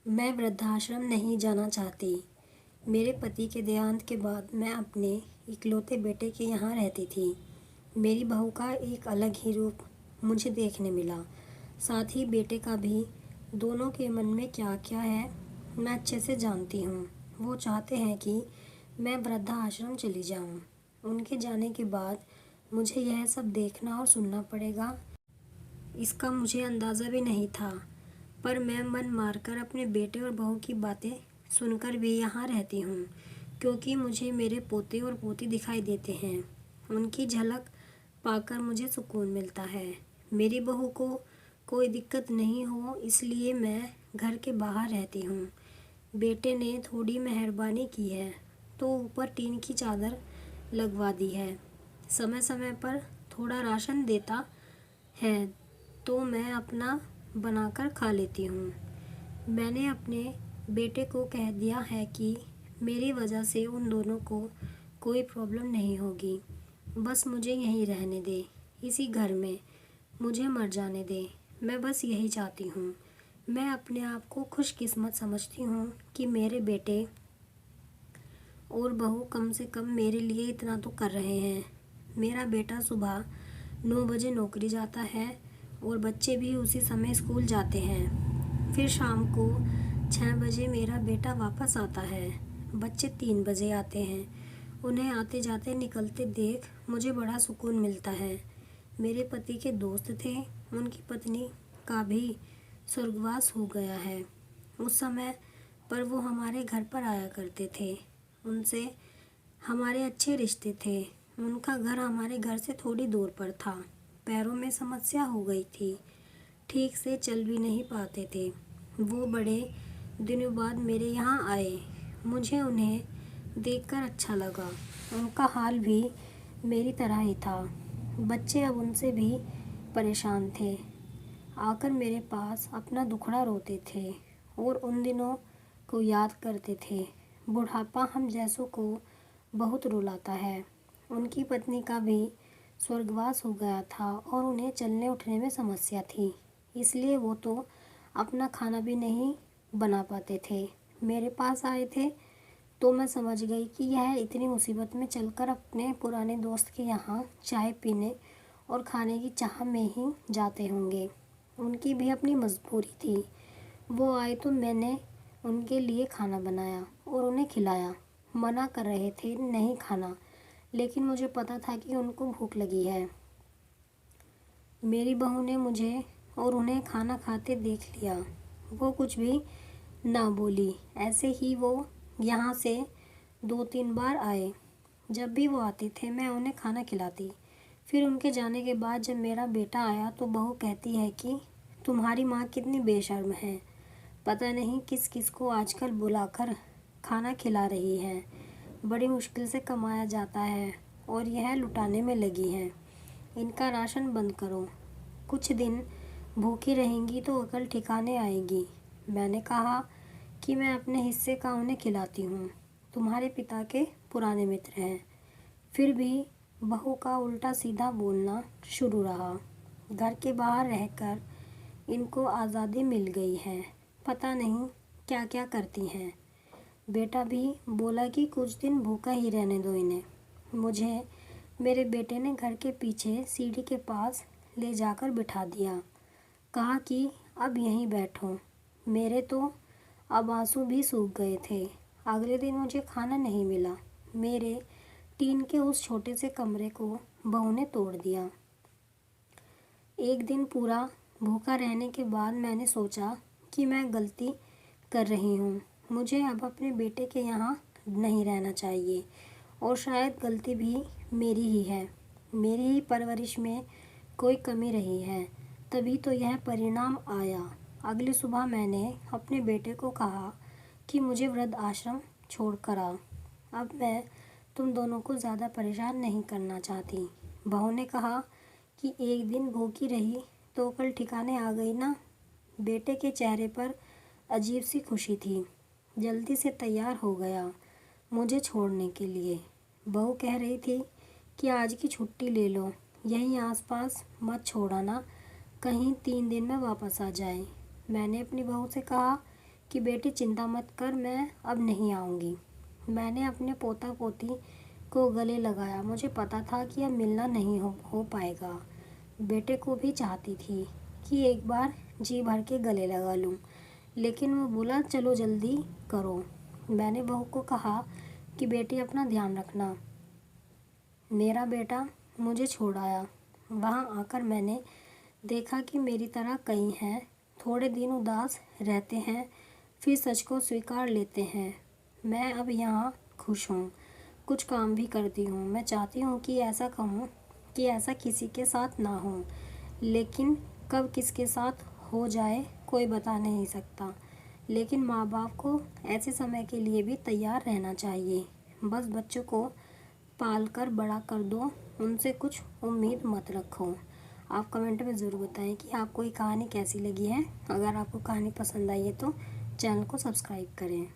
मैं वृद्धाश्रम नहीं जाना चाहती। मेरे पति के देहांत के बाद मैं अपने इकलौते बेटे के यहाँ रहती थी। मेरी बहू का एक अलग ही रूप मुझे देखने मिला, साथ ही बेटे का भी। दोनों के मन में क्या क्या है मैं अच्छे से जानती हूँ। वो चाहते हैं कि मैं वृद्धाश्रम चली जाऊँ। उनके जाने के बाद मुझे यह सब देखना और सुनना पड़ेगा, इसका मुझे अंदाज़ा भी नहीं था। पर मैं मन मारकर अपने बेटे और बहू की बातें सुनकर भी यहाँ रहती हूँ, क्योंकि मुझे मेरे पोते और पोती दिखाई देते हैं। उनकी झलक पाकर मुझे सुकून मिलता है। मेरी बहू को कोई दिक्कत नहीं हो, इसलिए मैं घर के बाहर रहती हूँ। बेटे ने थोड़ी मेहरबानी की है तो ऊपर टीन की चादर लगवा दी है। समय समय पर थोड़ा राशन देता है तो मैं अपना बनाकर खा लेती हूँ। मैंने अपने बेटे को कह दिया है कि मेरी वजह से उन दोनों को कोई प्रॉब्लम नहीं होगी। बस मुझे यहीं रहने दे, इसी घर में मुझे मर जाने दे। मैं बस यही चाहती हूँ। मैं अपने आप को खुशकिस्मत समझती हूँ कि मेरे बेटे और बहू कम से कम मेरे लिए इतना तो कर रहे हैं। मेरा बेटा सुबह 9 बजे नौकरी जाता है और बच्चे भी उसी समय स्कूल जाते हैं। फिर शाम को 6 बजे मेरा बेटा वापस आता है। बच्चे 3 बजे आते हैं। उन्हें आते जाते निकलते देख मुझे बड़ा सुकून मिलता है। मेरे पति के दोस्त थे, उनकी पत्नी का भी स्वर्गवास हो गया है। उस समय पर वो हमारे घर पर आया करते थे। उनसे हमारे अच्छे रिश्ते थे। उनका घर हमारे घर से थोड़ी दूर पर था। पैरों में समस्या हो गई थी, ठीक से चल भी नहीं पाते थे। वो बड़े दिनों बाद मेरे यहाँ आए। मुझे उन्हें देखकर अच्छा लगा। उनका हाल भी मेरी तरह ही था। बच्चे अब उनसे भी परेशान थे। आकर मेरे पास अपना दुखड़ा रोते थे और उन दिनों को याद करते थे। बुढ़ापा हम जैसों को बहुत रुलाता है। उनकी पत्नी का भी स्वर्गवास हो गया था और उन्हें चलने उठने में समस्या थी, इसलिए वो तो अपना खाना भी नहीं बना पाते थे। मेरे पास आए थे तो मैं समझ गई कि यह इतनी मुसीबत में चलकर अपने पुराने दोस्त के यहाँ चाय पीने और खाने की चाह में ही जाते होंगे। उनकी भी अपनी मजबूरी थी। वो आए तो मैंने उनके लिए खाना बनाया और उन्हें खिलाया। मना कर रहे थे नहीं खाना, लेकिन मुझे पता था कि उनको भूख लगी है। मेरी बहू ने मुझे और उन्हें खाना खाते देख लिया। वो कुछ भी ना बोली। ऐसे ही वो यहाँ से 2-3 बार आए। जब भी वो आते थे मैं उन्हें खाना खिलाती। फिर उनके जाने के बाद जब मेरा बेटा आया तो बहू कहती है कि तुम्हारी माँ कितनी बेशर्म है, पता नहीं किस किस को आजकल बुलाकर खाना खिला रही है। बड़ी मुश्किल से कमाया जाता है और यह लुटाने में लगी है। इनका राशन बंद करो, कुछ दिन भूखी रहेंगी तो अकल ठिकाने आएगी। मैंने कहा कि मैं अपने हिस्से का उन्हें खिलाती हूँ, तुम्हारे पिता के पुराने मित्र हैं। फिर भी बहू का उल्टा सीधा बोलना शुरू रहा। घर के बाहर रहकर इनको आज़ादी मिल गई है, पता नहीं क्या क्या करती हैं। बेटा भी बोला कि कुछ दिन भूखा ही रहने दो इन्हें। मुझे मेरे बेटे ने घर के पीछे सीढ़ी के पास ले जाकर बिठा दिया। कहा कि अब यहीं बैठो। मेरे तो अब आंसू भी सूख गए थे। अगले दिन मुझे खाना नहीं मिला। मेरे टीन के उस छोटे से कमरे को बहू ने तोड़ दिया। एक दिन पूरा भूखा रहने के बाद मैंने सोचा कि मैं गलती कर रही हूँ। मुझे अब अपने बेटे के यहाँ नहीं रहना चाहिए और शायद गलती भी मेरी ही है। मेरी ही परवरिश में कोई कमी रही है, तभी तो यह परिणाम आया। अगली सुबह मैंने अपने बेटे को कहा कि मुझे वृद्ध आश्रम छोड़ कर आ। अब मैं तुम दोनों को ज़्यादा परेशान नहीं करना चाहती। बहू ने कहा कि एक दिन भूखी रही तो कल ठिकाने आ गई ना। बेटे के चेहरे पर अजीब सी खुशी थी। जल्दी से तैयार हो गया मुझे छोड़ने के लिए। बहू कह रही थी कि आज की छुट्टी ले लो, यहीं आसपास मत छोड़ाना, कहीं 3 दिन में वापस आ जाए। मैंने अपनी बहू से कहा कि बेटी चिंता मत कर, मैं अब नहीं आऊँगी। मैंने अपने पोता पोती को गले लगाया। मुझे पता था कि अब मिलना नहीं हो पाएगा। बेटे को भी चाहती थी कि एक बार जी भर के गले लगा लूं, लेकिन वो बोला चलो जल्दी करो। मैंने बहू को कहा कि बेटी अपना ध्यान रखना। मेरा बेटा मुझे छोड़ आया। वहाँ आकर मैंने देखा कि मेरी तरह कई हैं, थोड़े दिन उदास रहते हैं, फिर सच को स्वीकार लेते हैं। मैं अब यहाँ खुश हूँ, कुछ काम भी करती हूँ। मैं चाहती हूँ कि ऐसा कहूँ कि ऐसा किसी के साथ ना हो, लेकिन कब किसके साथ हो जाए कोई बता नहीं सकता। लेकिन माँ बाप को ऐसे समय के लिए भी तैयार रहना चाहिए। बस बच्चों को पाल कर बड़ा कर दो, उनसे कुछ उम्मीद मत रखो। आप कमेंट में ज़रूर बताएं कि आपको ये कहानी कैसी लगी है। अगर आपको कहानी पसंद आई है तो चैनल को सब्सक्राइब करें।